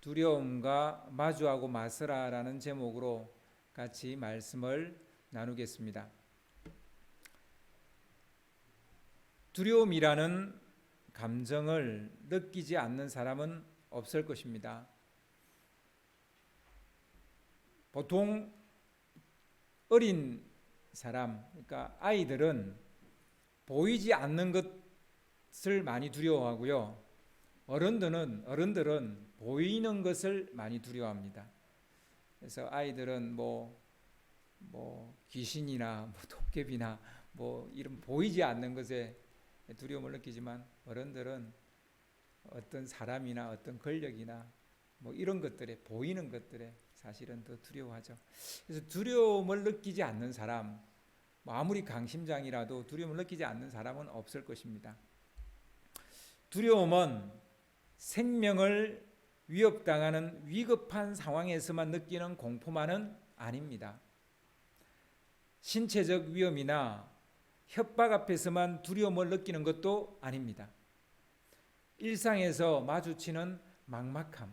두려움과 마주하고 맞서라라는 제목으로 같이 말씀을 나누겠습니다. 두려움이라는 감정을 느끼지 않는 사람은 없을 것입니다. 보통 어린 사람, 그러니까 아이들은 보이지 않는 것을 많이 두려워하고요. 어른들은 보이는 것을 많이 두려워합니다. 그래서 아이들은 뭐 귀신이나 도깨비나 이런 보이지 않는 것에 두려움을 느끼지만 어른들은 어떤 사람이나 어떤 권력이나 이런 것들에 보이는 것들에 사실은 더 두려워하죠. 그래서 두려움을 느끼지 않는 사람, 아무리 강심장이라도 두려움을 느끼지 않는 사람은 없을 것입니다. 두려움은 생명을 위협당하는 위급한 상황에서만 느끼는 공포만은 아닙니다. 신체적 위험이나 협박 앞에서만 두려움을 느끼는 것도 아닙니다. 일상에서 마주치는 막막함,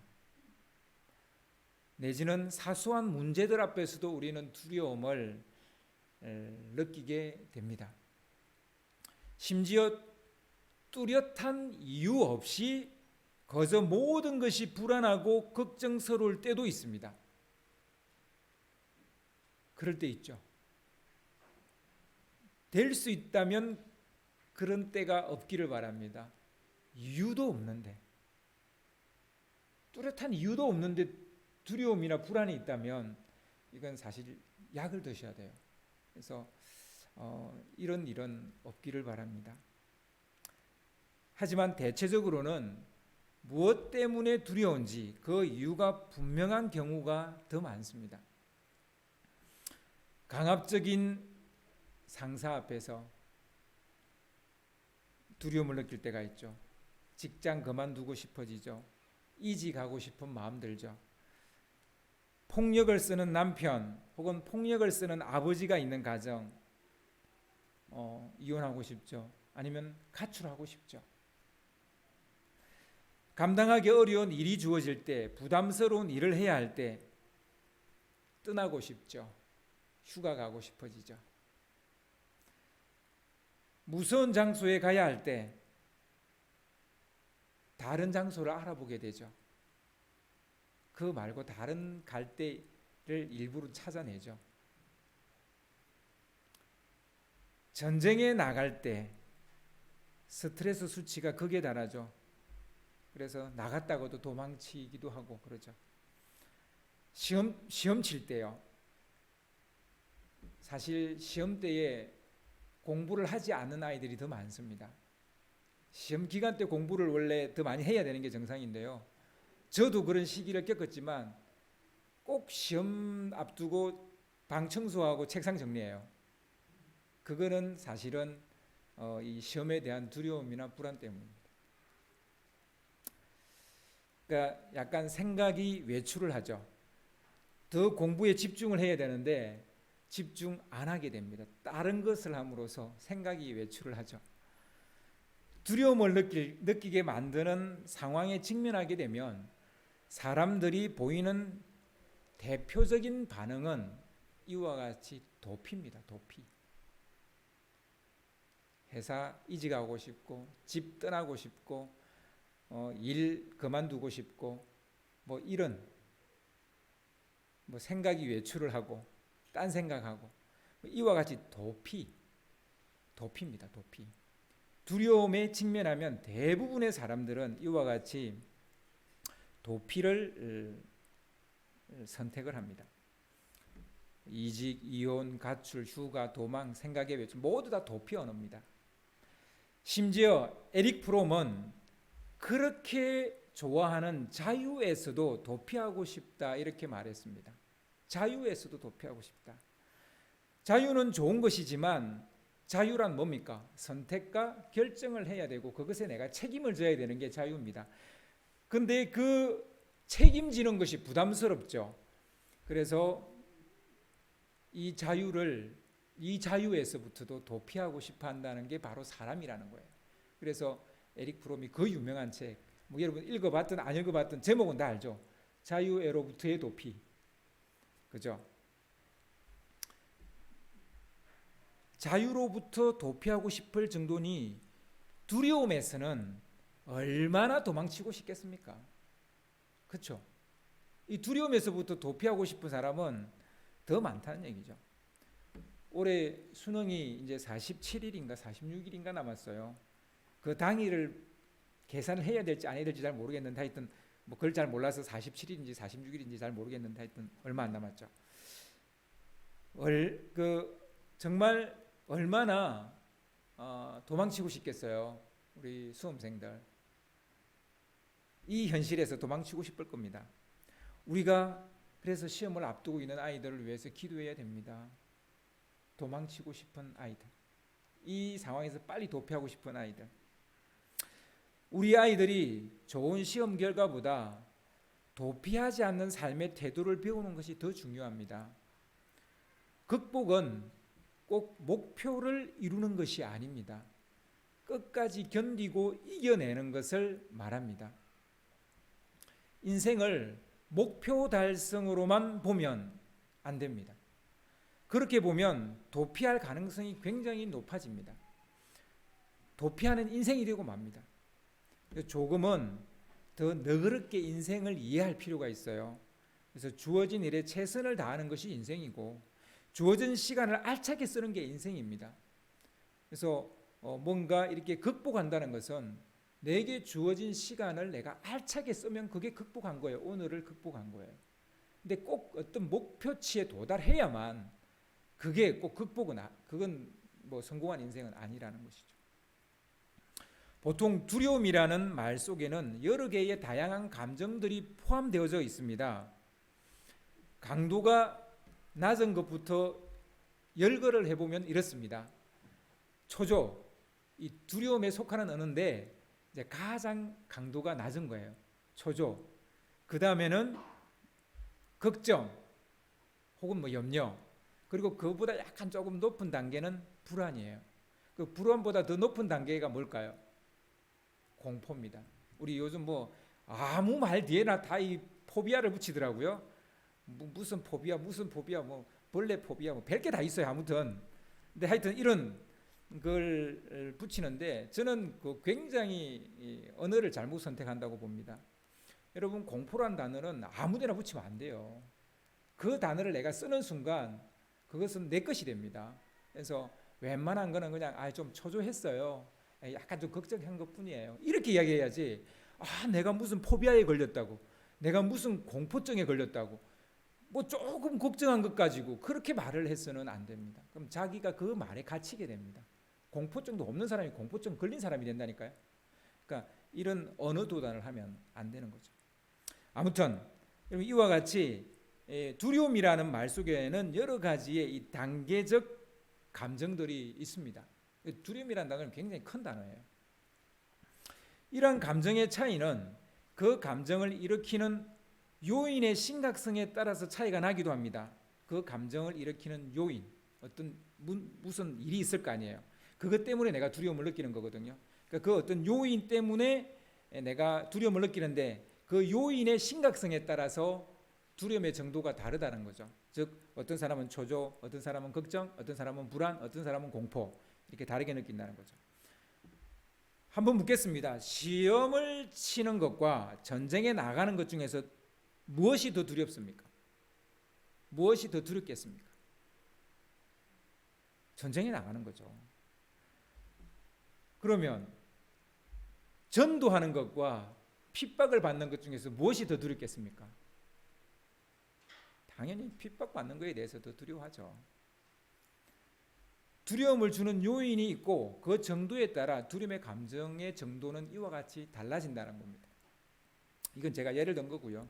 내지는 사소한 문제들 앞에서도 우리는 두려움을 느끼게 됩니다. 심지어 뚜렷한 이유 없이 거저 모든 것이 불안하고 걱정스러울 때도 있습니다. 그럴 때 있죠. 될 수 있다면 그런 때가 없기를 바랍니다. 이유도 없는데, 뚜렷한 이유도 없는데 두려움이나 불안이 있다면 이건 사실 약을 드셔야 돼요. 그래서 이런 일은 없기를 바랍니다. 하지만 대체적으로는 무엇 때문에 두려운지 그 이유가 분명한 경우가 더 많습니다. 강압적인 상사 앞에서 두려움을 느낄 때가 있죠. 직장 그만두고 싶어지죠. 이직하고 싶은 마음 들죠. 폭력을 쓰는 남편 혹은 폭력을 쓰는 아버지가 있는 가정, 이혼하고 싶죠. 아니면 가출하고 싶죠. 감당하기 어려운 일이 주어질 때, 부담스러운 일을 해야 할 때 떠나고 싶죠. 휴가 가고 싶어지죠. 무서운 장소에 가야 할 때 다른 장소를 알아보게 되죠. 그 말고 다른 갈 데를 일부러 찾아내죠. 전쟁에 나갈 때 스트레스 수치가 극에 달하죠. 그래서 나갔다고도 도망치기도 하고 그러죠. 시험 칠 때요. 사실 시험 때에 공부를 하지 않는 아이들이 더 많습니다. 시험 기간 때 공부를 원래 더 많이 해야 되는 게 정상인데요. 저도 그런 시기를 겪었지만 꼭 시험 앞두고 방 청소하고 책상 정리해요. 그거는 사실은 이 시험에 대한 두려움이나 불안 때문입니다. 그러니까 약간 생각이 외출을 하죠. 더 공부에 집중을 해야 되는데 집중 안 하게 됩니다. 다른 것을 함으로써 생각이 외출을 하죠. 두려움을 느끼게 만드는 상황에 직면하게 되면 사람들이 보이는 대표적인 반응은 이와 같이 도피입니다. 도피. 회사 이직하고 싶고 집 떠나고 싶고 일 그만두고 싶고 이런 생각이 외출을 하고 딴 생각하고 이와 같이 도피입니다. 도피. 두려움에 직면하면 대부분의 사람들은 이와 같이 도피를 선택을 합니다. 이직, 이혼, 가출, 휴가, 도망, 생각의 외출 모두 다 도피 언어입니다. 심지어 에릭 프롬은 그렇게 좋아하는 자유에서도 도피하고 싶다 이렇게 말했습니다. 자유에서도 도피하고 싶다. 자유는 좋은 것이지만 자유란 뭡니까? 선택과 결정을 해야 되고 그것에 내가 책임을 져야 되는 게 자유입니다. 근데 그 책임지는 것이 부담스럽죠. 그래서 이 자유에서부터도 도피하고 싶어 한다는 게 바로 사람이라는 거예요. 그래서 에릭 프롬이 그 유명한 책, 여러분 읽어봤든 안 읽어봤든 제목은 다 알죠. 자유애로부터의 도피. 그죠? 자유로부터 도피하고 싶을 정도니 두려움에서는 얼마나 도망치고 싶겠습니까? 그렇죠? 이 두려움에서부터 도피하고 싶은 사람은 더 많다는 얘기죠. 올해 수능이 이제 47일인가 46일인가 남았어요. 그 당일을 계산을 해야 될지 안 해야 될지 잘 모르겠는데 하여튼 뭐 그걸 잘 몰라서 47일인지 46일인지 잘 모르겠는데 하여튼 얼마 안 남았죠. 정말 얼마나 도망치고 싶겠어요. 우리 수험생들. 이 현실에서 도망치고 싶을 겁니다. 우리가 그래서 시험을 앞두고 있는 아이들을 위해서 기도해야 됩니다. 도망치고 싶은 아이들. 이 상황에서 빨리 도피하고 싶은 아이들. 우리 아이들이 좋은 시험 결과보다 도피하지 않는 삶의 태도를 배우는 것이 더 중요합니다. 극복은 꼭 목표를 이루는 것이 아닙니다. 끝까지 견디고 이겨내는 것을 말합니다. 인생을 목표 달성으로만 보면 안 됩니다. 그렇게 보면 도피할 가능성이 굉장히 높아집니다. 도피하는 인생이 되고 맙니다. 조금은 더 너그럽게 인생을 이해할 필요가 있어요. 그래서 주어진 일에 최선을 다하는 것이 인생이고 주어진 시간을 알차게 쓰는 게 인생입니다. 그래서 뭔가 이렇게 극복한다는 것은 내게 주어진 시간을 내가 알차게 쓰면 그게 극복한 거예요. 오늘을 극복한 거예요. 근데 꼭 어떤 목표치에 도달해야만 그게 꼭 그건 뭐 성공한 인생은 아니라는 것이죠. 보통 두려움이라는 말 속에는 여러 개의 다양한 감정들이 포함되어져 있습니다. 강도가 낮은 것부터 열거를 해보면 이렇습니다. 초조, 이 두려움에 속하는 언어인데 이제 가장 강도가 낮은 거예요. 초조. 그 다음에는 걱정, 혹은 뭐 염려. 그리고 그보다 약간 조금 높은 단계는 불안이에요. 그 불안보다 더 높은 단계가 뭘까요? 공포입니다. 우리 요즘 뭐 아무 말 뒤에나 다 이 포비아를 붙이더라고요. 무슨 포비아, 뭐 벌레 포비아, 뭐 별게 다 있어요. 아무튼. 근데 하여튼 이런 걸 붙이는데 저는 그 굉장히 언어를 잘못 선택한다고 봅니다. 여러분, 공포란 단어는 아무데나 붙이면 안 돼요. 그 단어를 내가 쓰는 순간 그것은 내 것이 됩니다. 그래서 웬만한 거는 그냥 좀 초조했어요. 약간 좀 걱정한 것뿐이에요. 이렇게 이야기해야지. 내가 무슨 포비아에 걸렸다고, 내가 무슨 공포증에 걸렸다고, 뭐 조금 걱정한 것 가지고 그렇게 말을 해서는 안 됩니다. 그럼 자기가 그 말에 갇히게 됩니다. 공포증도 없는 사람이 공포증 걸린 사람이 된다니까요. 그러니까 이런 언어 도단을 하면 안 되는 거죠. 아무튼 이와 같이 두려움이라는 말 속에는 여러 가지의 이 단계적 감정들이 있습니다. 두려움이라는 단어는 굉장히 큰 단어예요. 이러한 감정의 차이는 그 감정을 일으키는 요인의 심각성에 따라서 차이가 나기도 합니다. 그 감정을 일으키는 요인, 어떤 무슨 일이 있을 거 아니에요. 그것 때문에 내가 두려움을 느끼는 거거든요. 그러니까 그 어떤 요인 때문에 내가 두려움을 느끼는데 그 요인의 심각성에 따라서 두려움의 정도가 다르다는 거죠. 즉 어떤 사람은 초조, 어떤 사람은 걱정, 어떤 사람은 불안, 어떤 사람은 공포, 이렇게 다르게 느낀다는 거죠. 한번 묻겠습니다. 시험을 치는 것과 전쟁에 나가는 것 중에서 무엇이 더 두렵습니까? 무엇이 더 두렵겠습니까? 전쟁에 나가는 거죠. 그러면 전도하는 것과 핍박을 받는 것 중에서 무엇이 더 두렵겠습니까? 당연히 핍박받는 것에 대해서 더 두려워하죠. 두려움을 주는 요인이 있고 그 정도에 따라 두려움의 감정의 정도는 이와 같이 달라진다는 겁니다. 이건 제가 예를 든 거고요.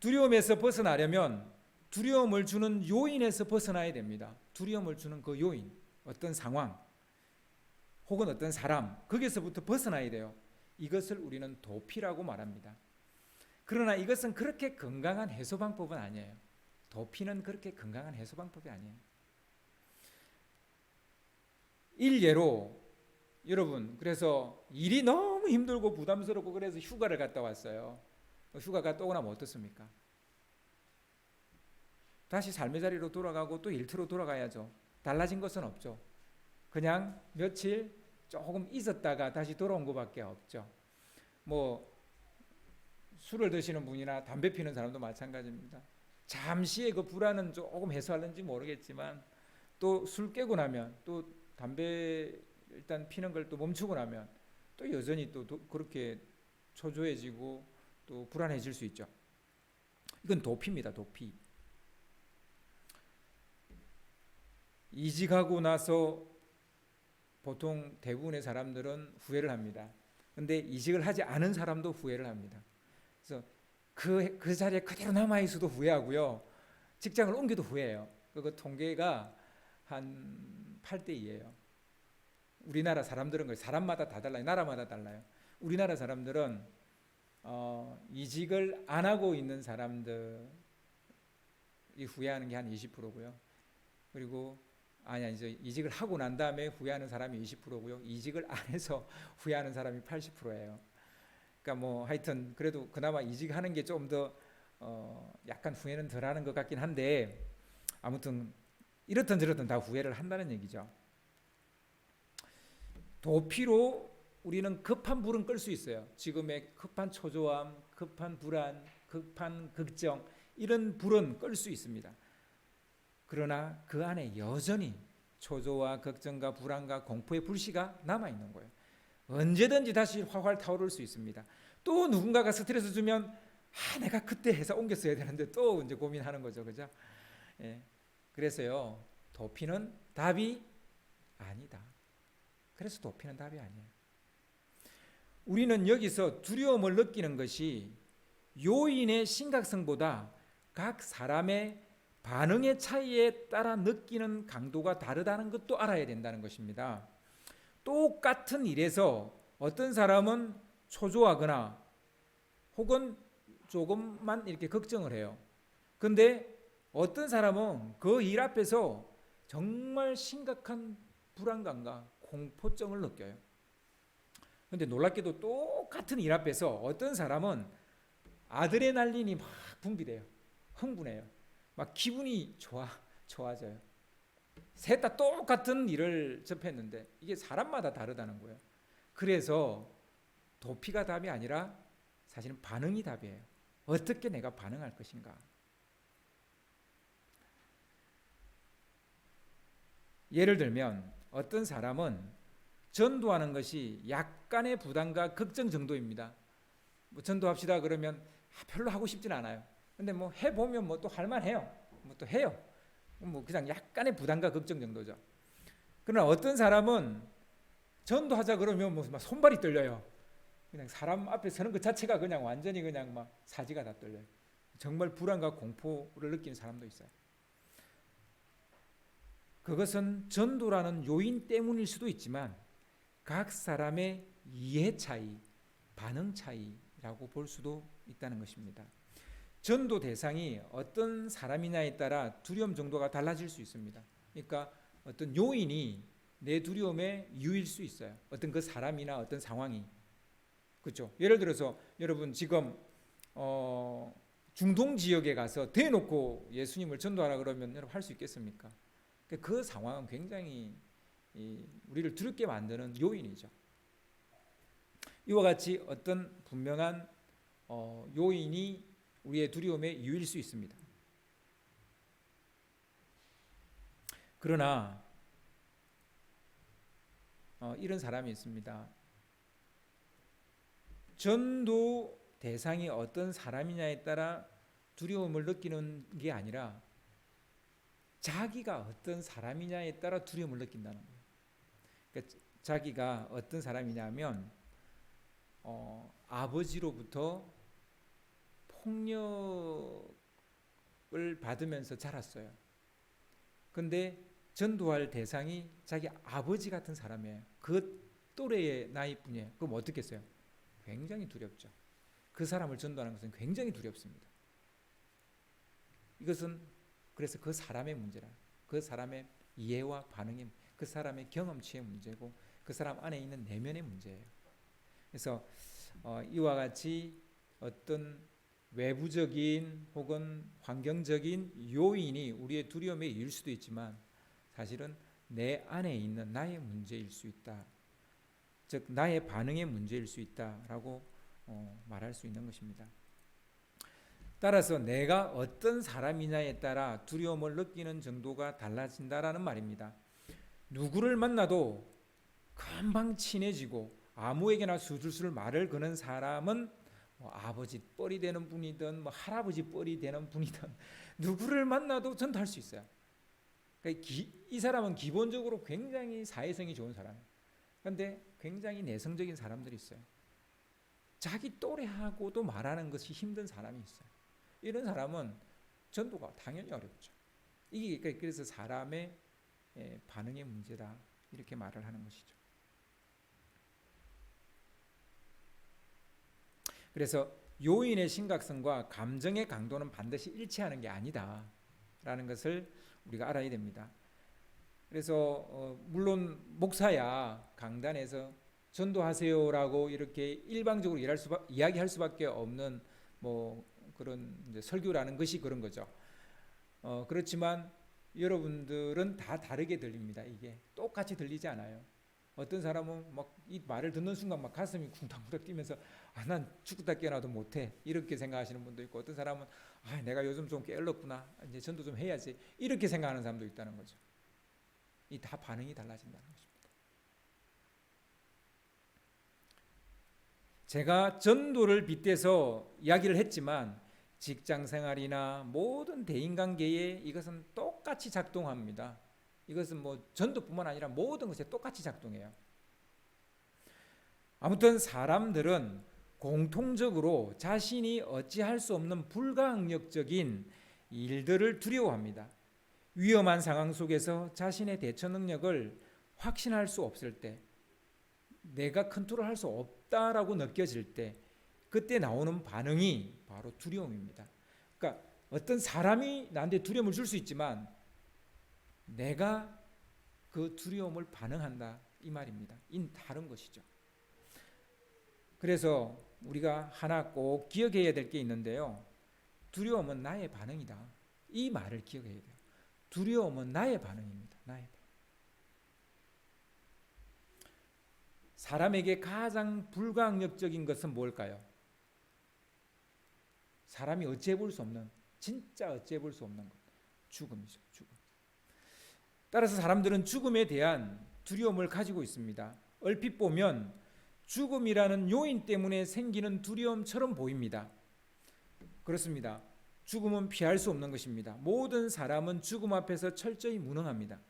두려움에서 벗어나려면 두려움을 주는 요인에서 벗어나야 됩니다. 두려움을 주는 그 요인, 어떤 상황 혹은 어떤 사람, 거기서부터 벗어나야 돼요. 이것을 우리는 도피라고 말합니다. 그러나 이것은 그렇게 건강한 해소 방법은 아니에요. 도피는 그렇게 건강한 해소 방법이 아니에요. 일례로 여러분, 그래서 일이 너무 힘들고 부담스럽고 그래서 휴가를 갔다 왔어요. 휴가가 또 오나면 어떻습니까? 다시 삶의 자리로 돌아가고 또 일터로 돌아가야죠. 달라진 것은 없죠. 그냥 며칠 조금 있었다가 다시 돌아온 것밖에 없죠. 뭐 술을 드시는 분이나 담배 피는 사람도 마찬가지입니다. 잠시의 그 불안은 조금 해소하는지 모르겠지만 또 술 깨고 나면 또 담배 일단 피는 걸 또 멈추고 나면 또 여전히 또 그렇게 초조해지고 또 불안해질 수 있죠. 이건 도피입니다. 도피. 이직하고 나서 보통 대부분의 사람들은 후회를 합니다. 근데 이직을 하지 않은 사람도 후회를 합니다. 그래서 그 자리에 그대로 남아있어도 후회하고요. 직장을 옮겨도 후회해요. 그 통계가 한 8대2예요. 우리나라 사람들은 사람마다 다 달라요. 나라마다 달라요. 우리나라 사람들은 이직을 안 하고 있는 사람들이 후회하는 게 한 20%고요. 그리고 이제 이직을 하고 난 다음에 후회하는 사람이 20%고요. 이직을 안 해서 후회하는 사람이 80%예요. 그러니까 뭐 하여튼 그래도 그나마 이직하는 게 좀 더 약간 후회는 덜하는 것 같긴 한데 아무튼 이렇든 저렇든 다 후회를 한다는 얘기죠. 도피로 우리는 급한 불은 끌 수 있어요. 지금의 급한 초조함, 급한 불안, 급한 걱정 이런 불은 끌 수 있습니다. 그러나 그 안에 여전히 초조와 걱정과 불안과 공포의 불씨가 남아있는 거예요. 언제든지 다시 활활 타오를 수 있습니다. 또 누군가가 스트레스 주면 내가 그때 회사 옮겼어야 되는데 또 이제 고민하는 거죠. 그죠? 예. 그래서요. 도피는 답이 아니다. 그래서 도피는 답이 아니에요. 우리는 여기서 두려움을 느끼는 것이 요인의 심각성보다 각 사람의 반응의 차이에 따라 느끼는 강도가 다르다는 것도 알아야 된다는 것입니다. 똑같은 일에서 어떤 사람은 초조하거나 혹은 조금만 이렇게 걱정을 해요. 근데 어떤 사람은 그 일 앞에서 정말 심각한 불안감과 공포증을 느껴요. 근데 놀랍게도 똑같은 일 앞에서 어떤 사람은 아드레날린이 막 분비돼요. 흥분해요. 막 기분이 좋아져요. 셋 다 똑같은 일을 접했는데 이게 사람마다 다르다는 거예요. 그래서 도피가 답이 아니라 사실은 반응이 답이에요. 어떻게 내가 반응할 것인가. 예를 들면 어떤 사람은 전도하는 것이 약간의 부담과 걱정 정도입니다. 뭐 전도합시다 그러면 별로 하고 싶진 않아요. 근데 뭐 해보면 뭐 또 할만해요. 뭐 또 해요. 뭐 그냥 약간의 부담과 걱정 정도죠. 그러나 어떤 사람은 전도하자 그러면 뭐 막 손발이 떨려요. 그냥 사람 앞에 서는 것 자체가 그냥 완전히 그냥 막 사지가 다 떨려요. 정말 불안과 공포를 느끼는 사람도 있어요. 그것은 전도라는 요인 때문일 수도 있지만 각 사람의 이해 차이, 반응 차이라고 볼 수도 있다는 것입니다. 전도 대상이 어떤 사람이냐에 따라 두려움 정도가 달라질 수 있습니다. 그러니까 어떤 요인이 내 두려움의 이유일 수 있어요. 어떤 그 사람이나 어떤 상황이. 그렇죠? 예를 들어서 여러분 지금 중동 지역에 가서 대놓고 예수님을 전도하라 그러면 여러분 할 수 있겠습니까? 그 상황은 굉장히 우리를 두렵게 만드는 요인이죠. 이와 같이 어떤 분명한 요인이 우리의 두려움의 이유일 수 있습니다. 그러나 이런 사람이 있습니다. 전도 대상이 어떤 사람이냐에 따라 두려움을 느끼는 게 아니라 자기가 어떤 사람이냐에 따라 두려움을 느낀다는 거예요. 그러니까 자기가 어떤 사람이냐면 아버지로부터 폭력을 받으면서 자랐어요. 근데 전도할 대상이 자기 아버지 같은 사람이에요. 그 또래의 나이뿐이에요. 그럼 어떻겠어요? 굉장히 두렵죠. 그 사람을 전도하는 것은 굉장히 두렵습니다. 이것은 그래서 그 사람의 문제라. 그 사람의 이해와 반응의, 그 사람의 경험치의 문제고 그 사람 안에 있는 내면의 문제예요. 그래서 이와 같이 어떤 외부적인 혹은 환경적인 요인이 우리의 두려움의 이유일 수도 있지만 사실은 내 안에 있는 나의 문제일 수 있다. 즉 나의 반응의 문제일 수 있다라고 말할 수 있는 것입니다. 따라서 내가 어떤 사람이냐에 따라 두려움을 느끼는 정도가 달라진다라는 말입니다. 누구를 만나도 금방 친해지고 아무에게나 술술술 말을 거는 사람은 아버지 뻘이 되는 분이든 할아버지 뻘이 되는 분이든 누구를 만나도 전달할 수 있어요. 그러니까 이 사람은 기본적으로 굉장히 사회성이 좋은 사람이에요. 그런데 굉장히 내성적인 사람들이 있어요. 자기 또래하고도 말하는 것이 힘든 사람이 있어요. 이런 사람은 전도가 당연히 어렵죠. 이게 그래서 사람의 반응의 문제다 이렇게 말을 하는 것이죠. 그래서 요인의 심각성과 감정의 강도는 반드시 일치하는 게 아니다라는 것을 우리가 알아야 됩니다. 그래서 물론 목사야 강단에서 전도하세요라고 이렇게 일방적으로 이야기할 수밖에 없는 그런 이제 설교라는 것이 그런 거죠. 그렇지만 여러분들은 다 다르게 들립니다. 이게 똑같이 들리지 않아요. 어떤 사람은 막 이 말을 듣는 순간 막 가슴이 쿵탕쿵탕 뛰면서 난 죽다 깨어나도 못해 이렇게 생각하시는 분도 있고, 어떤 사람은 내가 요즘 좀 게을렀구나 이제 전도 좀 해야지 이렇게 생각하는 사람도 있다는 거죠. 이 다 반응이 달라진다는 것입니다. 제가 전도를 빗대서 이야기를 했지만 직장 생활이나 모든 대인관계에 이것은 똑같이 작동합니다. 이것은 전도뿐만 아니라 모든 것에 똑같이 작동해요. 아무튼 사람들은 공통적으로 자신이 어찌할 수 없는 불가항력적인 일들을 두려워합니다. 위험한 상황 속에서 자신의 대처 능력을 확신할 수 없을 때, 내가 컨트롤할 수 없다라고 느껴질 때, 그때 나오는 반응이 바로 두려움입니다. 그러니까 어떤 사람이 나한테 두려움을 줄 수 있지만 내가 그 두려움을 반응한다 이 말입니다. 이는 다른 것이죠. 그래서 우리가 하나 꼭 기억해야 될 게 있는데요. 두려움은 나의 반응이다. 이 말을 기억해야 돼요. 두려움은 나의 반응입니다. 나의 반응. 사람에게 가장 불가항력적인 것은 뭘까요? 사람이 어찌해 볼 수 없는, 진짜 어찌해 볼 수 없는 것. 죽음이죠. 죽음. 따라서 사람들은 죽음에 대한 두려움을 가지고 있습니다. 얼핏 보면 죽음이라는 요인 때문에 생기는 두려움처럼 보입니다. 그렇습니다. 죽음은 피할 수 없는 것입니다. 모든 사람은 죽음 앞에서 철저히 무능합니다.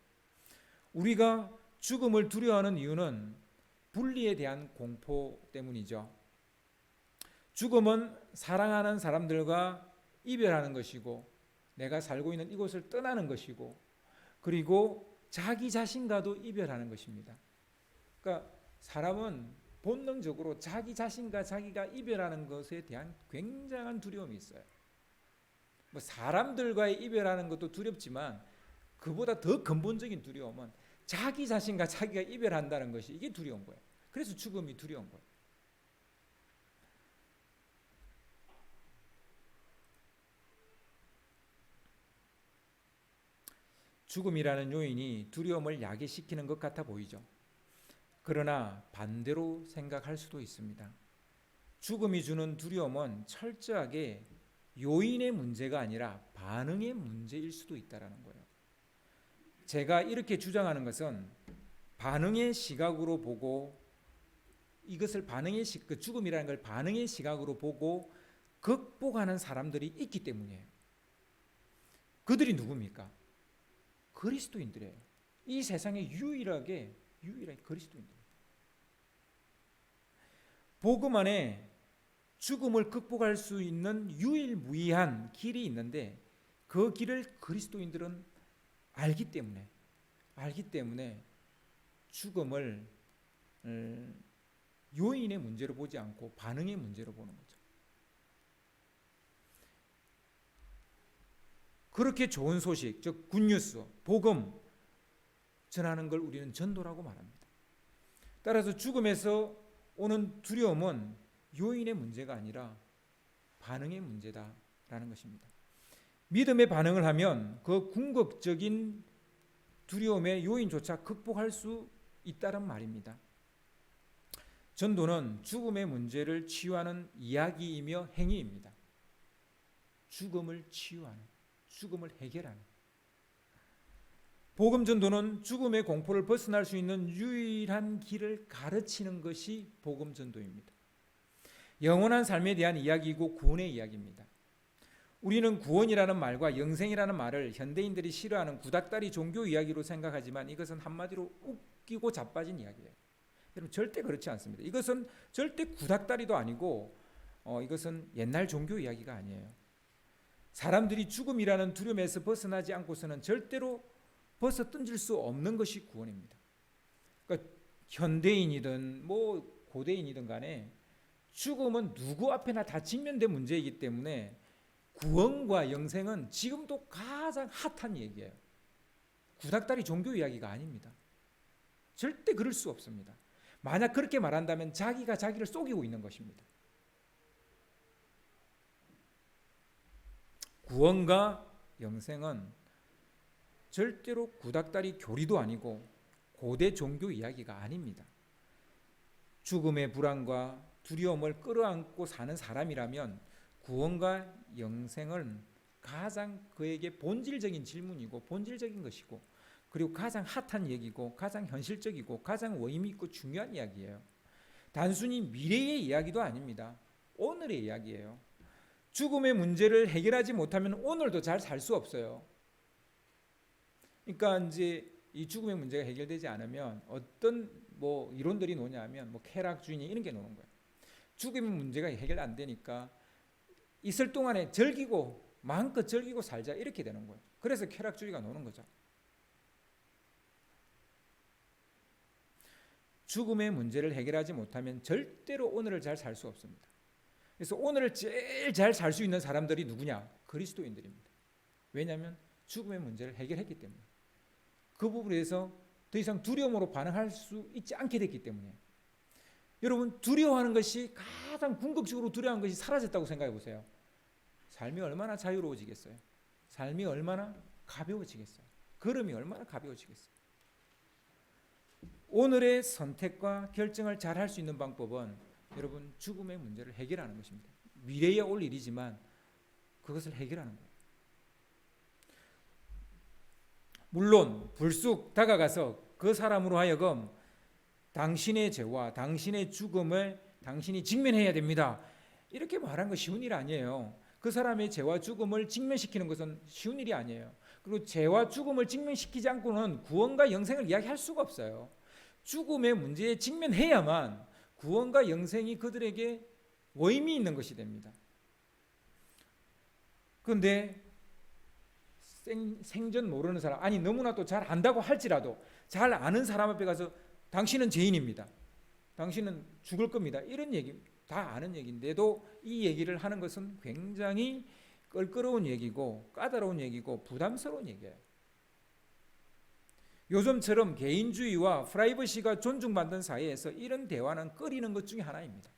우리가 죽음을 두려워하는 이유는 분리에 대한 공포 때문이죠. 죽음은 사랑하는 사람들과 이별하는 것이고, 내가 살고 있는 이곳을 떠나는 것이고, 그리고 자기 자신과도 이별하는 것입니다. 그러니까 사람은 본능적으로 자기 자신과 자기가 이별하는 것에 대한 굉장한 두려움이 있어요. 사람들과의 이별하는 것도 두렵지만 그보다 더 근본적인 두려움은 자기 자신과 자기가 이별한다는 것이, 이게 두려운 거예요. 그래서 죽음이 두려운 거예요. 죽음이라는 요인이 두려움을 야기시키는 것 같아 보이죠. 그러나 반대로 생각할 수도 있습니다. 죽음이 주는 두려움은 철저하게 요인의 문제가 아니라 반응의 문제일 수도 있다는 거예요. 제가 이렇게 주장하는 것은 반응의 시각으로 보고, 이것을 그 죽음이라는 걸 반응의 시각으로 보고 극복하는 사람들이 있기 때문이에요. 그들이 누굽니까? 그리스도인들이에요. 이 세상에 유일하게 그리스도인들. 복음 안에 죽음을 극복할 수 있는 유일무이한 길이 있는데, 그 길을 그리스도인들은 알기 때문에 죽음을 요인의 문제로 보지 않고 반응의 문제로 보는 거죠. 그렇게 좋은 소식, 즉 굿뉴스, 복음 전하는 걸 우리는 전도라고 말합니다. 따라서 죽음에서 오는 두려움은 요인의 문제가 아니라 반응의 문제다라는 것입니다. 믿음의 반응을 하면 그 궁극적인 두려움의 요인조차 극복할 수 있다는 말입니다. 전도는 죽음의 문제를 치유하는 이야기이며 행위입니다. 죽음을 치유하는, 죽음을 해결하는. 복음 전도는 죽음의 공포를 벗어날 수 있는 유일한 길을 가르치는 것이 복음 전도입니다. 영원한 삶에 대한 이야기이고 구원의 이야기입니다. 우리는 구원이라는 말과 영생이라는 말을 현대인들이 싫어하는 구닥다리 종교 이야기로 생각하지만 이것은 한마디로 웃기고 자빠진 이야기예요. 여러분 절대 그렇지 않습니다. 이것은 절대 구닥다리도 아니고 이것은 옛날 종교 이야기가 아니에요. 사람들이 죽음이라는 두려움에서 벗어나지 않고서는 절대로 벗어 던질 수 없는 것이 구원입니다. 그러니까 현대인이든 뭐 고대인이든 간에 죽음은 누구 앞에나 다 직면된 문제이기 때문에 구원과 영생은 지금도 가장 핫한 얘기예요. 구닥다리 종교 이야기가 아닙니다. 절대 그럴 수 없습니다. 만약 그렇게 말한다면 자기가 자기를 속이고 있는 것입니다. 구원과 영생은 절대로 구닥다리 교리도 아니고 고대 종교 이야기가 아닙니다. 죽음의 불안과 두려움을 끌어안고 사는 사람이라면 구원과 영생은 가장 그에게 본질적인 질문이고 본질적인 것이고 그리고 가장 핫한 얘기고 가장 현실적이고 가장 의미 있고 중요한 이야기예요. 단순히 미래의 이야기도 아닙니다. 오늘의 이야기예요. 죽음의 문제를 해결하지 못하면 오늘도 잘 살 수 없어요. 그러니까 이제 이 죽음의 문제가 해결되지 않으면 어떤 뭐 이론들이 노냐면 뭐 쾌락주의니 이런 게 노는 거예요. 죽음의 문제가 해결 안 되니까 있을 동안에 즐기고 마음껏 즐기고 살자 이렇게 되는 거예요. 그래서 쾌락주의가 노는 거죠. 죽음의 문제를 해결하지 못하면 절대로 오늘을 잘 살 수 없습니다. 그래서 오늘을 제일 잘 살 수 있는 사람들이 누구냐? 그리스도인들입니다. 왜냐하면 죽음의 문제를 해결했기 때문에. 그 부분에 대해서 더 이상 두려움으로 반응할 수 있지 않게 됐기 때문에. 여러분 두려워하는 것이 가장 궁극적으로 두려워하는 것이 사라졌다고 생각해 보세요. 삶이 얼마나 자유로워지겠어요? 삶이 얼마나 가벼워지겠어요? 걸음이 얼마나 가벼워지겠어요? 오늘의 선택과 결정을 잘 할 수 있는 방법은 여러분 죽음의 문제를 해결하는 것입니다. 미래에 올 일이지만 그것을 해결하는 거예요. 물론 불쑥 다가가서 그 사람으로 하여금 당신의 죄와 당신의 죽음을 당신이 직면해야 됩니다. 이렇게 말하는 거 쉬운 일 아니에요. 그 사람의 죄와 죽음을 직면시키는 것은 쉬운 일이 아니에요. 그리고 죄와 죽음을 직면시키지 않고는 구원과 영생을 이야기할 수가 없어요. 죽음의 문제에 직면해야만 구원과 영생이 그들에게 의미 있는 것이 됩니다. 그런데 생전 모르는 사람, 아니 너무나 또 잘 안다고 할지라도 잘 아는 사람 앞에 가서 당신은 죄인입니다. 당신은 죽을 겁니다. 이런 얘기 다 아는 얘기인데도 이 얘기를 하는 것은 굉장히 껄끄러운 얘기고 까다로운 얘기고 부담스러운 얘기예요. 요즘처럼 개인주의와 프라이버시가 존중받는 사회에서 이런 대화는 꺼리는 것 중에 하나입니다.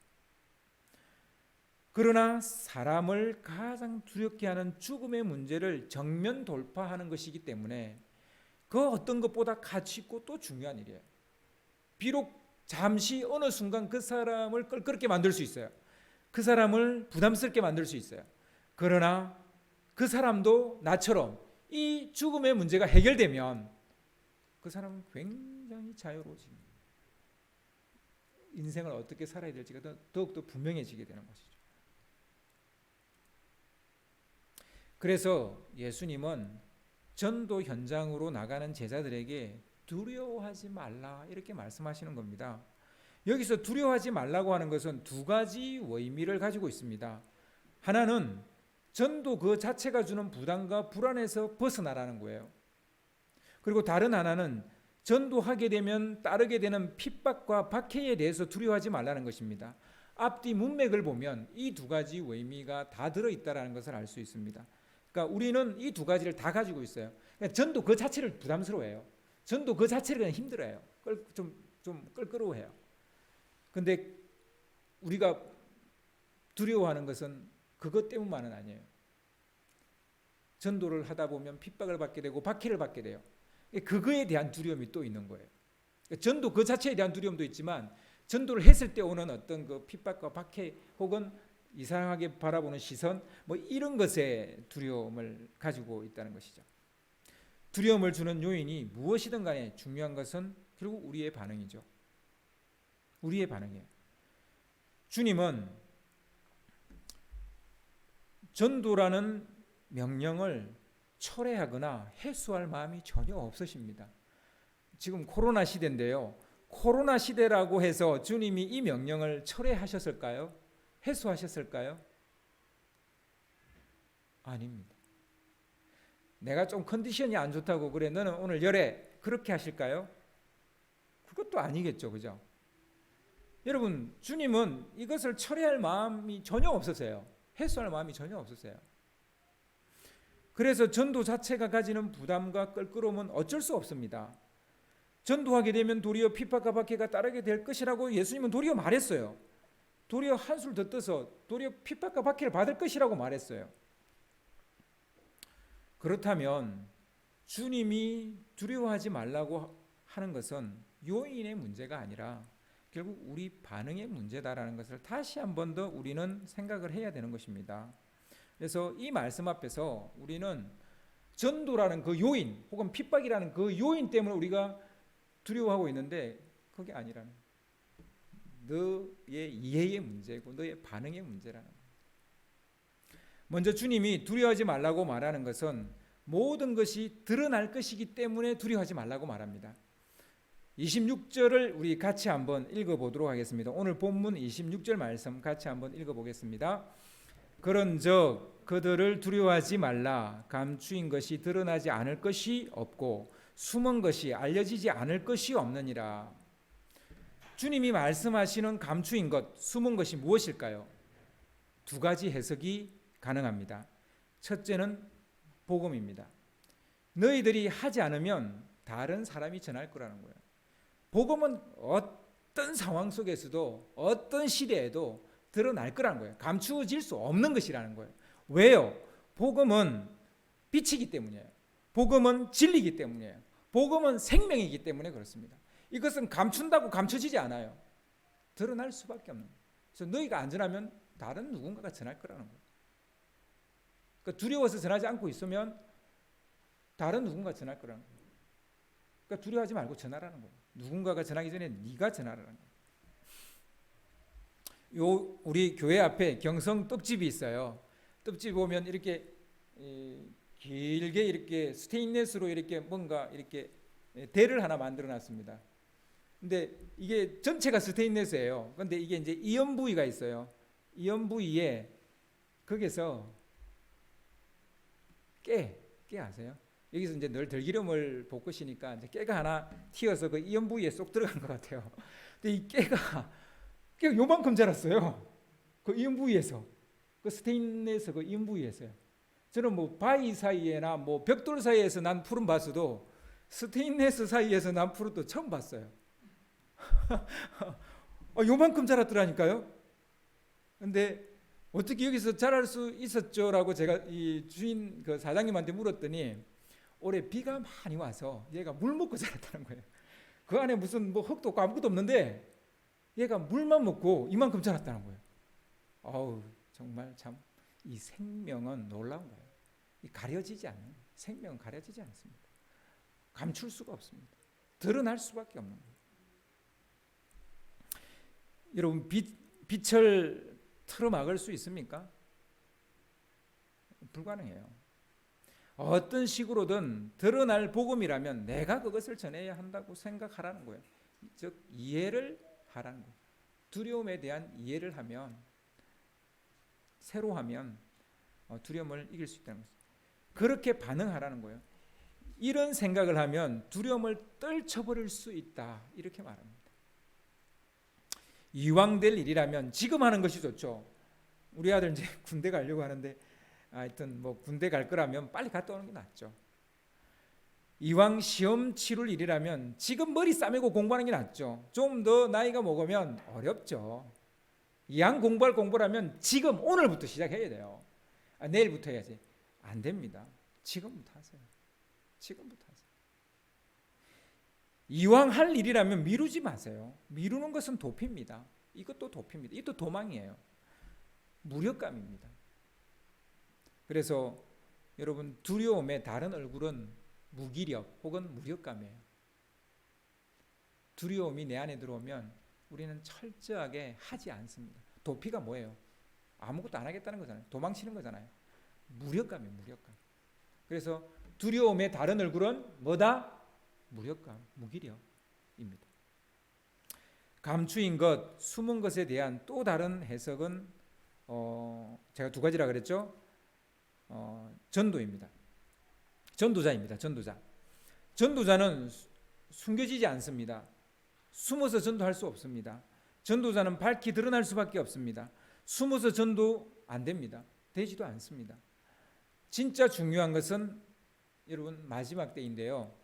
그러나 사람을 가장 두렵게 하는 죽음의 문제를 정면 돌파하는 것이기 때문에 그 어떤 것보다 가치 있고 또 중요한 일이에요. 비록 잠시 어느 순간 그 사람을 껄끄럽게 만들 수 있어요. 그 사람을 부담스럽게 만들 수 있어요. 그러나 그 사람도 나처럼 이 죽음의 문제가 해결되면 그 사람은 굉장히 자유로워집니다. 인생을 어떻게 살아야 될지가 더욱더 분명해지게 되는 것이죠. 그래서 예수님은 전도 현장으로 나가는 제자들에게 두려워하지 말라 이렇게 말씀하시는 겁니다. 여기서 두려워하지 말라고 하는 것은 두 가지 의미를 가지고 있습니다. 하나는 전도 그 자체가 주는 부담과 불안에서 벗어나라는 거예요. 그리고 다른 하나는 전도하게 되면 따르게 되는 핍박과 박해에 대해서 두려워하지 말라는 것입니다. 앞뒤 문맥을 보면 이 두 가지 의미가 다 들어있다는 것을 알 수 있습니다. 그러니까 우리는 이 두 가지를 다 가지고 있어요. 그러니까 전도 그 자체를 부담스러워해요. 전도 그 자체를 그냥 힘들어요. 좀 껄끄러워해요. 근데 우리가 두려워하는 것은 그것 때문만은 아니에요. 전도를 하다 보면 핍박을 받게 되고 박해를 받게 돼요. 그거에 대한 두려움이 또 있는 거예요. 전도 그 자체에 대한 두려움도 있지만 전도를 했을 때 오는 어떤 그 핍박과 박해 혹은 이상하게 바라보는 시선 뭐 이런 것에 두려움을 가지고 있다는 것이죠. 두려움을 주는 요인이 무엇이든 간에 중요한 것은 결국 우리의 반응이죠. 우리의 반응이에요. 주님은 전도라는 명령을 철회하거나 해소할 마음이 전혀 없으십니다. 지금 코로나 시대인데요. 코로나 시대라고 해서 주님이 이 명령을 철회하셨을까요? 해소하셨을까요? 아닙니다. 내가 좀 컨디션이 안 좋다고 그래 너는 오늘 열애 그렇게 하실까요? 그것도 아니겠죠. 그죠? 여러분 주님은 이것을 철회할 마음이 전혀 없으세요. 해소할 마음이 전혀 없으세요. 그래서 전도 자체가 가지는 부담과 껄끄러움은 어쩔 수 없습니다. 전도하게 되면 도리어 핍박과 박해가 따르게 될 것이라고 예수님은 도리어 말했어요. 도리어 한술 더 떠서 도리어 핍박과 박해를 받을 것이라고 말했어요. 그렇다면 주님이 두려워하지 말라고 하는 것은 요인의 문제가 아니라 결국 우리 반응의 문제다라는 것을 다시 한 번 더 우리는 생각을 해야 되는 것입니다. 그래서 이 말씀 앞에서 우리는 전도라는 그 요인 혹은 핍박이라는 그 요인 때문에 우리가 두려워하고 있는데 그게 아니라는 너의 이해의 문제고 너의 반응의 문제라는 거예요. 먼저 주님이 두려워하지 말라고 말하는 것은 모든 것이 드러날 것이기 때문에 두려워하지 말라고 말합니다. 26절을 우리 같이 한번 읽어보도록 하겠습니다. 오늘 본문 26절 말씀 같이 한번 읽어보겠습니다. 그런즉 그들을 두려워하지 말라. 감추인 것이 드러나지 않을 것이 없고 숨은 것이 알려지지 않을 것이 없느니라. 주님이 말씀하시는 감추인 것, 숨은 것이 무엇일까요? 두 가지 해석이 가능합니다. 첫째는 복음입니다. 너희들이 하지 않으면 다른 사람이 전할 거라는 거예요. 복음은 어떤 상황 속에서도 어떤 시대에도 드러날 거라는 거예요. 감추어질 수 없는 것이라는 거예요. 왜요? 복음은 빛이기 때문이에요. 복음은 진리이기 때문이에요. 복음은 생명이기 때문에 그렇습니다. 이것은 감춘다고 감춰지지 않아요. 드러날 수밖에 없는 거예요. 그래서 너희가 안전하면 다른 누군가가 전할 거라는 거예요. 그러니까 두려워서 전하지 않고 있으면 다른 누군가가 전할 거라는 거예요. 그러니까 두려워하지 말고 전하라는 거예요. 누군가가 전하기 전에 네가 전하라는 거예요. 우리 교회 앞에 경성 떡집이 있어요. 떡집 보면 이렇게 길게 이렇게 스테인레스로 이렇게 뭔가 이렇게 대를 하나 만들어 놨습니다. 근데 이게 전체가 스테인레스예요. 근데 이게 이제 이연 부위가 있어요. 이연 부위에 거기서 깨 아세요? 여기서 이제 늘 들기름을 볶으시니까 이제 깨가 하나 튀어서 그 이연 부위에 쏙 들어간 것 같아요. 근데 이 깨가 요만큼 자랐어요. 그 이연 부위에서, 그 스테인레스 그 이연 부위에서요. 저는 뭐 바위 사이에나 뭐 벽돌 사이에서 난 푸른 봤어도 스테인레스 사이에서 난 푸른도 처음 봤어요. 요만큼 자랐더라니까요. 근데 어떻게 여기서 자랄 수 있었죠라고 제가 이 주인 그 사장님한테 물었더니 올해 비가 많이 와서 얘가 물 먹고 자랐다는 거예요. 그 안에 무슨 뭐 흙도 없고 아무것도 없는데 얘가 물만 먹고 이만큼 자랐다는 거예요. 아우 정말 참 이 생명은 놀라운 거예요. 이 가려지지 않는 거예요. 생명은 가려지지 않습니다. 감출 수가 없습니다. 드러날 수밖에 없는 거예요. 여러분 빛을 틀어막을 수 있습니까? 불가능해요. 어떤 식으로든 드러날 복음이라면 내가 그것을 전해야 한다고 생각하라는 거예요. 즉 이해를 하라는 거예요. 두려움에 대한 이해를 하면 새로 하면 두려움을 이길 수 있다는 거죠. 그렇게 반응하라는 거예요. 이런 생각을 하면 두려움을 떨쳐버릴 수 있다 이렇게 말합니다. 이왕 될 일이라면 지금 하는 것이 좋죠. 우리 아들 이제 군대 가려고 하는데 하여튼 뭐 군대 갈 거라면 빨리 갔다 오는 게 낫죠. 이왕 시험 치룰 일이라면 지금 머리 싸매고 공부하는 게 낫죠. 좀 더 나이가 먹으면 어렵죠. 이왕 공부라면 지금 오늘부터 시작해야 돼요. 내일부터 해야지. 안 됩니다. 지금부터 하세요. 지금부터 하세요. 이왕 할 일이라면 미루지 마세요. 미루는 것은 도피입니다. 이것도 도피입니다. 이것도 도망이에요. 무력감입니다. 그래서 여러분, 두려움의 다른 얼굴은 무기력 혹은 무력감이에요. 두려움이 내 안에 들어오면 우리는 철저하게 하지 않습니다. 도피가 뭐예요? 아무것도 안 하겠다는 거잖아요. 도망치는 거잖아요. 무력감이에요. 무력감. 그래서 두려움의 다른 얼굴은 뭐다? 무력감, 무기력입니다. 감추인 것, 숨은 것에 대한 또 다른 해석은 제가 두 가지라 그랬죠. 전도입니다. 전도자입니다. 전도자. 전도자는 숨겨지지 않습니다. 숨어서 전도할 수 없습니다. 전도자는 밝히 드러날 수밖에 없습니다. 숨어서 전도 안 됩니다. 되지도 않습니다. 진짜 중요한 것은 여러분 마지막 때인데요.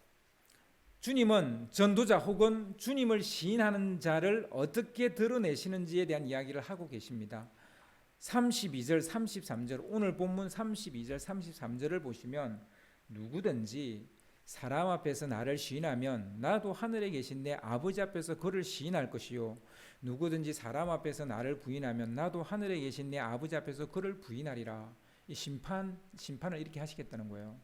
주님은 전도자 혹은 주님을 시인하는 자를 어떻게 드러내시는지에 대한 이야기를 하고 계십니다. 32절, 33절, 오늘 본문 32절, 33절을 보시면 누구든지 사람 앞에서 나를 시인하면 나도 하늘에 계신 내 아버지 앞에서 그를 시인할 것이요 누구든지 사람 앞에서 나를 부인하면 나도 하늘에 계신 내 아버지 앞에서 그를 부인하리라. 이 심판을 이렇게 하시겠다는 거예요.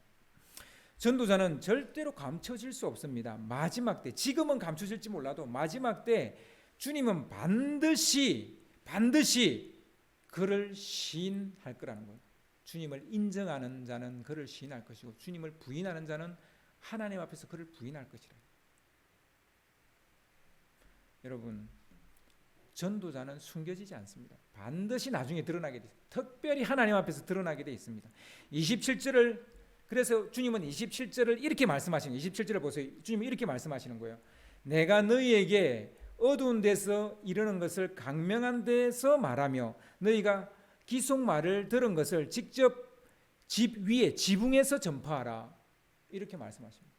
전도자는 절대로 감춰질 수 없습니다. 마지막 때, 지금은 감춰질지 몰라도 마지막 때 주님은 반드시 그를 시인할 거라는 거예요. 주님을 인정하는 자는 그를 시인할 것이고 주님을 부인하는 자는 하나님 앞에서 그를 부인할 것이라. 여러분, 전도자는 숨겨지지 않습니다. 반드시 나중에 드러나게 돼 있습니다. 특별히 하나님 앞에서 드러나게 돼 있습니다. 27절을 그래서 주님은 27절을 이렇게 말씀하시는 거예요. 27절을 보세요. 주님은 이렇게 말씀하시는 거예요. 내가 너희에게 어두운 데서 이르는 것을 강명한 데서 말하며 너희가 기속말을 들은 것을 직접 집 위에 지붕에서 전파하라. 이렇게 말씀하십니다.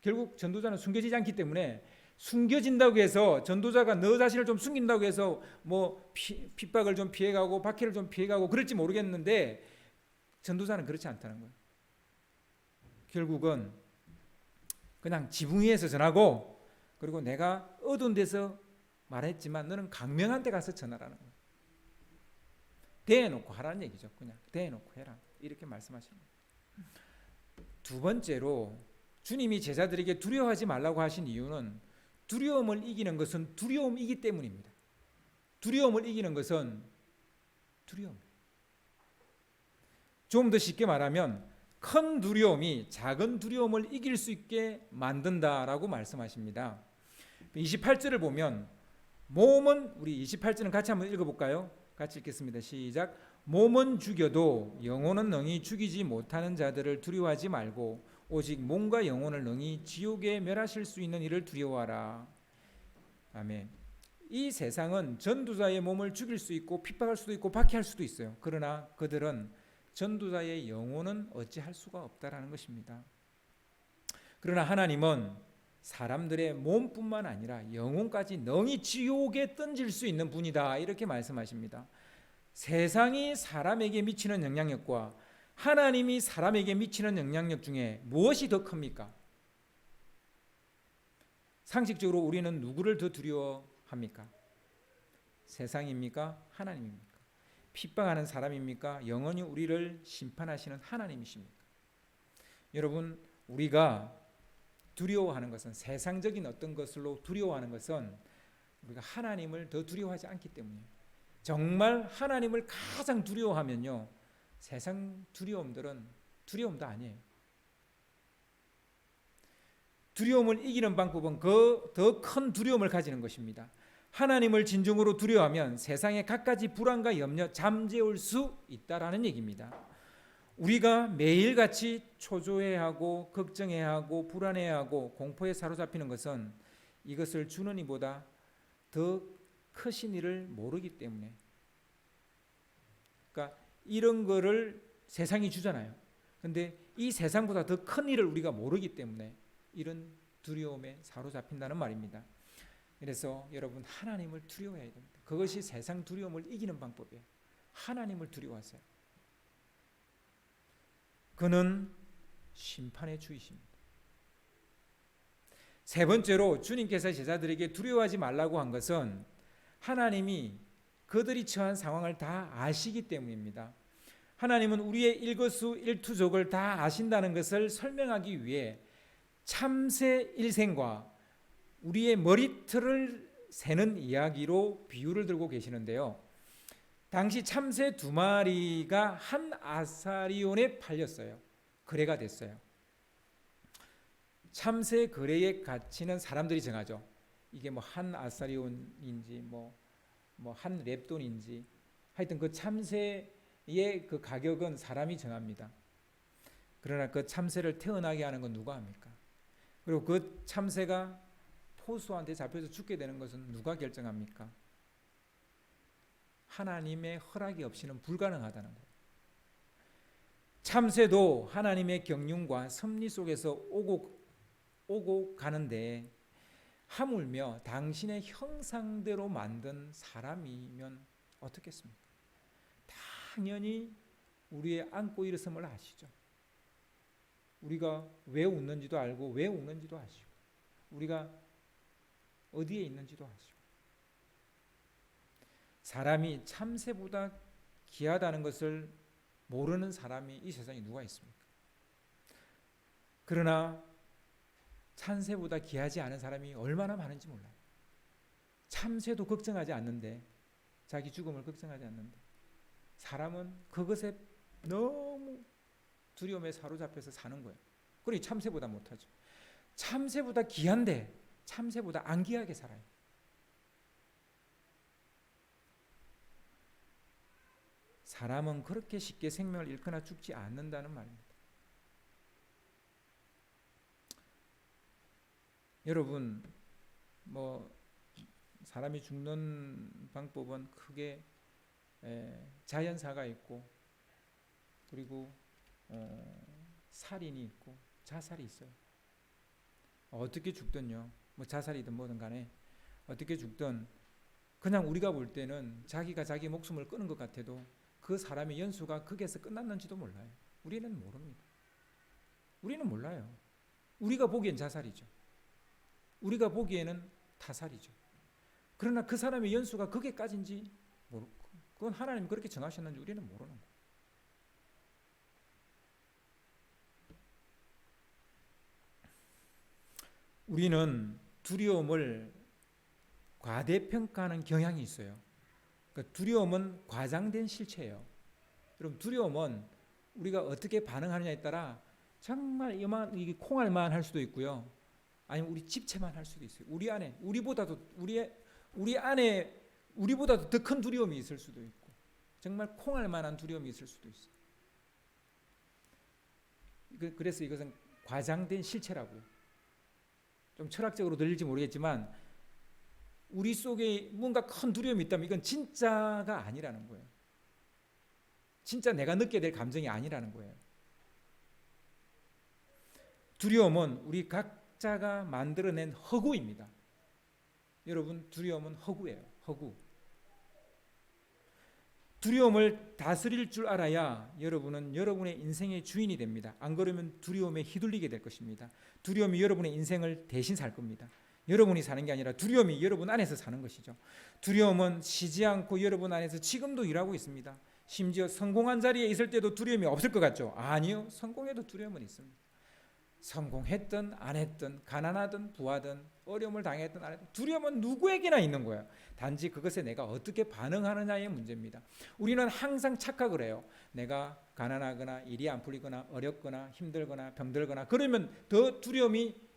결국 전도자는 숨겨지지 않기 때문에 숨겨진다고 해서 전도자가 너 자신을 좀 숨긴다고 해서 뭐 핍박을 좀 피해가고 박해를 좀 피해가고 그럴지 모르겠는데 전도자는 그렇지 않다는 거예요. 결국은 그냥 지붕 위에서 전하고 그리고 내가 어두운 데서 말했지만 너는 강명한 데 가서 전하라는 거예요. 대해놓고 하라는 얘기죠. 그냥 대해놓고 해라. 이렇게 말씀하시는 거예요. 두 번째로 주님이 제자들에게 두려워하지 말라고 하신 이유는 두려움을 이기는 것은 두려움이기 때문입니다. 두려움을 이기는 것은 두려움. 좀 더 쉽게 말하면 큰 두려움이 작은 두려움을 이길 수 있게 만든다라고 말씀하십니다. 28절을 보면 몸은 우리 28절은 같이 한번 읽어볼까요? 같이 읽겠습니다. 시작. 몸은 죽여도 영혼은 능히 죽이지 못하는 자들을 두려워하지 말고 오직 몸과 영혼을 능히 지옥에 멸하실 수 있는 이를 두려워하라. 아멘. 이 세상은 전도자의 몸을 죽일 수 있고 핍박할 수도 있고 박해할 수도 있어요. 그러나 그들은 전도자의 영혼은 어찌할 수가 없다라는 것입니다. 그러나 하나님은 사람들의 몸뿐만 아니라 영혼까지 능히 지옥에 던질 수 있는 분이다. 이렇게 말씀하십니다. 세상이 사람에게 미치는 영향력과 하나님이 사람에게 미치는 영향력 중에 무엇이 더 큽니까? 상식적으로 우리는 누구를 더 두려워합니까? 세상입니까? 하나님입니까? 핍박하는 사람입니까? 영원히 우리를 심판하시는 하나님이십니까? 여러분, 우리가 두려워하는 것은 세상적인 어떤 것으로 두려워하는 것은 우리가 하나님을 더 두려워하지 않기 때문이에요. 정말 하나님을 가장 두려워하면요, 세상 두려움들은 두려움도 아니에요. 두려움을 이기는 방법은 그 더 큰 두려움을 가지는 것입니다. 하나님을 진정으로 두려워하면 세상의 갖가지 불안과 염려 잠재울 수 있다라는 얘기입니다. 우리가 매일같이 초조해하고 걱정해하고 불안해하고 공포에 사로잡히는 것은 이것을 주는 이보다 더 크신 이를 모르기 때문에, 그러니까 이런 거를 세상이 주잖아요. 근데 이 세상보다 더 큰 일을 우리가 모르기 때문에 이런 두려움에 사로잡힌다는 말입니다. 그래서 여러분 하나님을 두려워해야 됩니다. 그것이 세상 두려움을 이기는 방법이에요. 하나님을 두려워하세요. 그는 심판의 주이십니다. 세 번째로 주님께서 제자들에게 두려워하지 말라고 한 것은 하나님이 그들이 처한 상황을 다 아시기 때문입니다. 하나님은 우리의 일거수일투족을 다 아신다는 것을 설명하기 위해 참새 일생과 우리의 머리털을 세는 이야기로 비유를 들고 계시는데요. 당시 참새 2마리가 한 아사리온에 팔렸어요. 거래가 됐어요. 참새 거래의 가치는 사람들이 정하죠. 이게 뭐 한 아사리온인지 뭐 한 랩돈인지 하여튼 그 참새의 그 가격은 사람이 정합니다. 그러나 그 참새를 태어나게 하는 건 누가 합니까? 그리고 그 참새가 포수한테 잡혀서 죽게 되는 것은 누가 결정합니까? 하나님의 허락이 없이는 불가능하다는 거예요. 참새도 하나님의 경륜과 섭리 속에서 오고 가는데 하물며 당신의 형상대로 만든 사람이면 어떻겠습니까? 당연히 우리의 안고 일어섬을 아시죠. 우리가 왜 웃는지도 알고 왜 우는지도 아시고 우리가 어디에 있는지도 아시고 사람이 참새보다 귀하다는 것을 모르는 사람이 이 세상에 누가 있습니까? 그러나 참새보다 귀하지 않은 사람이 얼마나 많은지 몰라요. 참새도 걱정하지 않는데 자기 죽음을 걱정하지 않는데 사람은 그것에 너무 두려움에 사로잡혀서 사는 거예요. 그러니 참새보다 못하죠. 참새보다 귀한데 참새보다 안 귀하게 살아요. 사람은 그렇게 쉽게 생명을 잃거나 죽지 않는다는 말입니다. 여러분, 사람이 죽는 방법은 크게 자연사가 있고 그리고 살인이 있고 자살이 있어요. 어떻게 죽든요. 자살이든 뭐든 간에 어떻게 죽든 그냥 우리가 볼 때는 자기가 자기 목숨을 끊은 것 같아도 그 사람의 연수가 거기에서 끝났는지도 몰라요. 우리는 모릅니다. 우리는 몰라요. 우리가 보기엔 자살이죠. 우리가 보기에는 타살이죠. 그러나 그 사람의 연수가 거기까지인지 모르고 그건 하나님이 그렇게 정하셨는지 우리는 모르는 거예요. 우리는 두려움을 과대평가하는 경향이 있어요. 그러니까 두려움은 과장된 실체예요. 여러분 두려움은 우리가 어떻게 반응하느냐에 따라 정말 이게 콩알만 할 수도 있고요. 아니면 우리 집채만 할 수도 있어요. 우리 안에 우리보다도 더 큰 두려움이 있을 수도 있고 정말 콩알만한 두려움이 있을 수도 있어요. 그래서 이것은 과장된 실체라고요. 좀 철학적으로 들릴지 모르겠지만 우리 속에 뭔가 큰 두려움이 있다면 이건 진짜가 아니라는 거예요. 진짜 내가 느껴야 될 감정이 아니라는 거예요. 두려움은 우리 각자가 만들어낸 허구입니다. 여러분 두려움은 허구예요. 허구. 두려움을 다스릴 줄 알아야 여러분은 여러분의 인생의 주인이 됩니다. 안 그러면 두려움에 휘둘리게 될 것입니다. 두려움이 여러분의 인생을 대신 살 겁니다. 여러분이 사는 게 아니라 두려움이 여러분 안에서 사는 것이죠. 두려움은 쉬지 않고 여러분 안에서 지금도 일하고 있습니다. 심지어 성공한 자리에 있을 때도 두려움이 없을 것 같죠? 아니요. 성공해도 두려움은 있습니다. 성공했든 안 했든 가난하든 부하든 어려움을 당했든 안 했든 두려움은 누구에게나 있는 거예요. 단지 그것에 내가 어떻게 반응하느냐의 문제입니다. 우리는 항상 착각을 해요. 내가 가난하거나 일이 안 풀리거나 어렵거나 힘들거나 병들거나 그러면 더 두려움이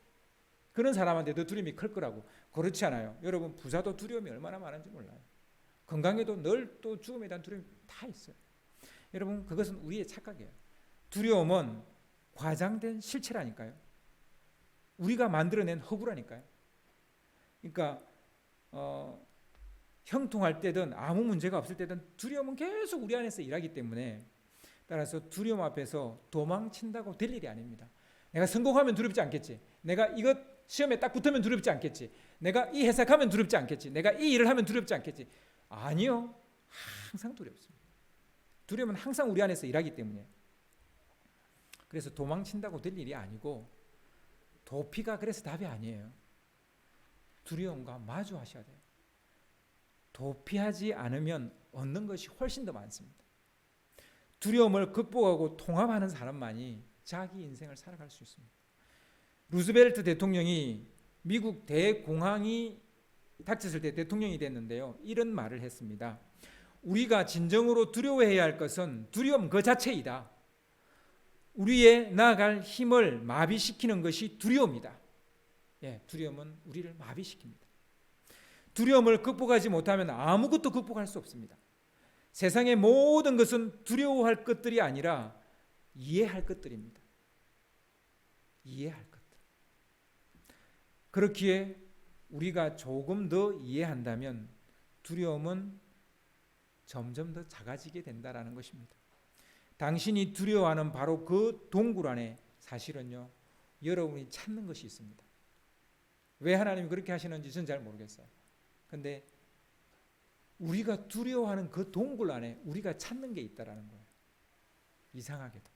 그런 사람한테 더 두려움이 클 거라고. 그렇지 않아요. 여러분 부자도 두려움이 얼마나 많은지 몰라요. 건강에도 늘 또 죽음에 대한 두려움이 다 있어요. 여러분 그것은 우리의 착각이에요. 두려움은 과장된 실체라니까요. 우리가 만들어낸 허구라니까요. 그러니까 형통할 때든 아무 문제가 없을 때든 두려움은 계속 우리 안에서 일하기 때문에 따라서 두려움 앞에서 도망친다고 될 일이 아닙니다. 내가 성공하면 두렵지 않겠지. 내가 이것 시험에 딱 붙으면 두렵지 않겠지. 내가 이 회사 가면 두렵지 않겠지. 내가 이 일을 하면 두렵지 않겠지. 아니요. 항상 두렵습니다. 두려움은 항상 우리 안에서 일하기 때문에. 그래서 도망친다고 될 일이 아니고 도피가 그래서 답이 아니에요. 두려움과 마주하셔야 돼요. 도피하지 않으면 얻는 것이 훨씬 더 많습니다. 두려움을 극복하고 통합하는 사람만이 자기 인생을 살아갈 수 있습니다. 루즈벨트 대통령이 미국 대공황이 닥쳤을 때 대통령이 됐는데요. 이런 말을 했습니다. 우리가 진정으로 두려워해야 할 것은 두려움 그 자체이다. 우리의 나아갈 힘을 마비시키는 것이 두려움이다. 예, 두려움은 우리를 마비시킵니다. 두려움을 극복하지 못하면 아무것도 극복할 수 없습니다. 세상의 모든 것은 두려워할 것들이 아니라 이해할 것들입니다. 이해할 것들. 그렇기에 우리가 조금 더 이해한다면 두려움은 점점 더 작아지게 된다는 것입니다. 당신이 두려워하는 바로 그 동굴 안에 사실은요, 여러분이 찾는 것이 있습니다. 왜 하나님이 그렇게 하시는지 저는 잘 모르겠어요. 근데 우리가 두려워하는 그 동굴 안에 우리가 찾는 게 있다라는 거예요. 이상하게도.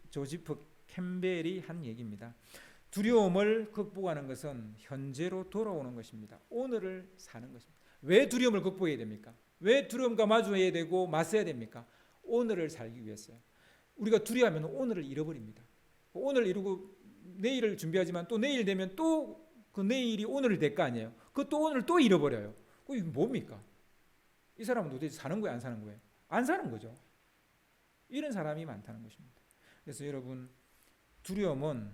조지프 캠벨이 한 얘기입니다. 두려움을 극복하는 것은 현재로 돌아오는 것입니다. 오늘을 사는 것입니다. 왜 두려움을 극복해야 됩니까? 왜 두려움과 마주해야 되고 맞서야 됩니까? 오늘을 살기 위해서요. 우리가 두려워하면 오늘을 잃어버립니다. 오늘 이루고 내일을 준비하지만 또 내일 되면 또 그 내일이 오늘이 될 거 아니에요. 그것도 오늘 또 잃어버려요. 이게 뭡니까? 이 사람은 도대체 사는 거예요, 안 사는 거예요? 안 사는 거죠. 이런 사람이 많다는 것입니다. 그래서 여러분, 두려움은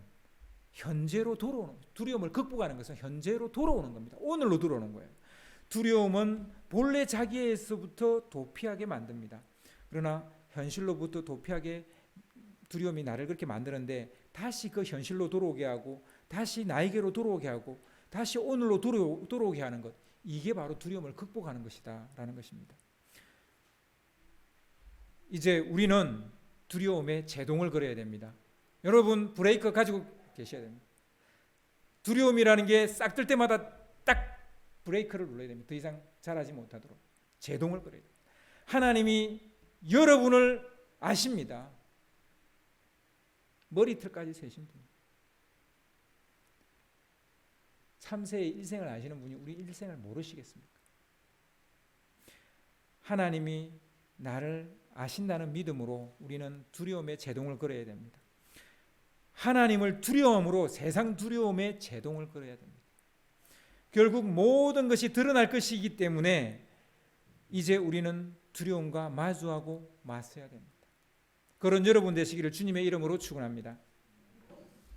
현재로 돌아오는, 두려움을 극복하는 것은 현재로 돌아오는 겁니다. 오늘로 돌아오는 거예요. 두려움은 본래 자기에서부터 도피하게 만듭니다. 그러나 현실로부터 도피하게 두려움이 나를 그렇게 만드는데 다시 그 현실로 돌아오게 하고 다시 나에게로 돌아오게 하고 다시 오늘로 돌아오게 하는 것, 이게 바로 두려움을 극복하는 것이다 라는 것입니다. 이제 우리는 두려움에 제동을 걸어야 됩니다. 여러분 브레이크 가지고 계셔야 됩니다. 두려움이라는 게 싹 들 때마다 딱 브레이크를 눌러야 됩니다. 더 이상 자라지 못하도록 제동을 걸어야 됩니다. 하나님이 여러분을 아십니다. 머리털까지 세신 분. 참새의 일생을 아시는 분이 우리 일생을 모르시겠습니까? 하나님이 나를 아신다는 믿음으로 우리는 두려움의 제동을 걸어야 됩니다. 하나님을 두려움으로 세상 두려움의 제동을 걸어야 됩니다. 결국 모든 것이 드러날 것이기 때문에 이제 우리는 두려움과 마주하고 맞서야 됩니다. 그런 여러분 되시기를 주님의 이름으로 축원합니다.